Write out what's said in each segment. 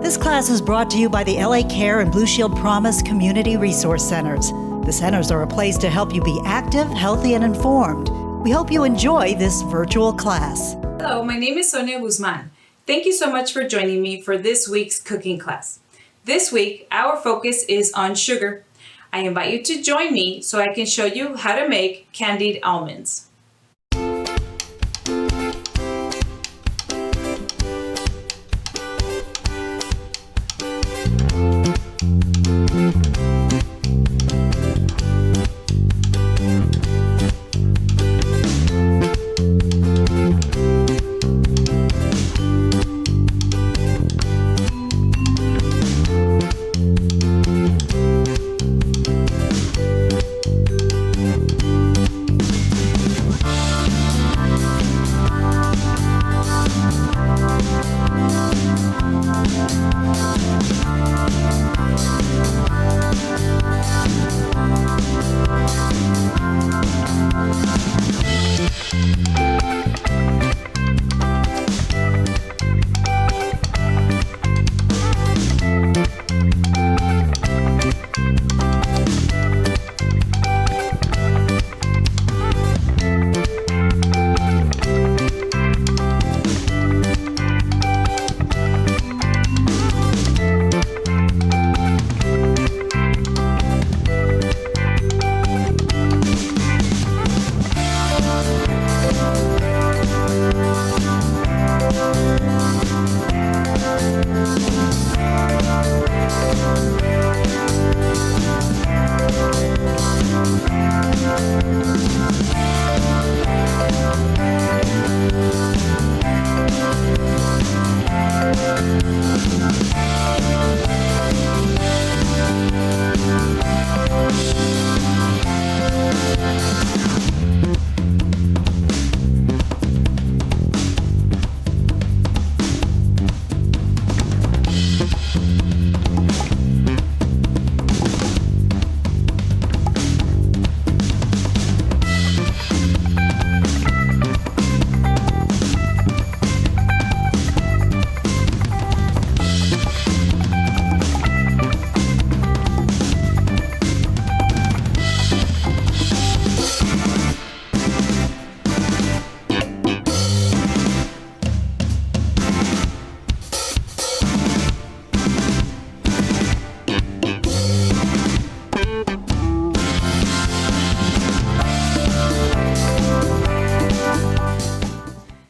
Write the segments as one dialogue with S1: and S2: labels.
S1: This class is brought to you by the LA Care and Blue Shield Promise Community Resource Centers. The centers are a place to help you be active, healthy, and informed. We hope you enjoy this virtual class.
S2: Hello, my name is Sonia Guzman. Thank you so much for joining me for this week's cooking class. This week, our focus is on sugar. I invite you to join me so I can show you how to make candied almonds.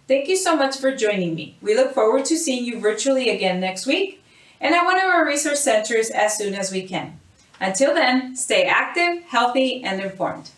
S2: Thank you so much for joining me. We look forward to seeing you virtually again next week and at one of our resource centers as soon as we can. Until then, stay active, healthy, and informed.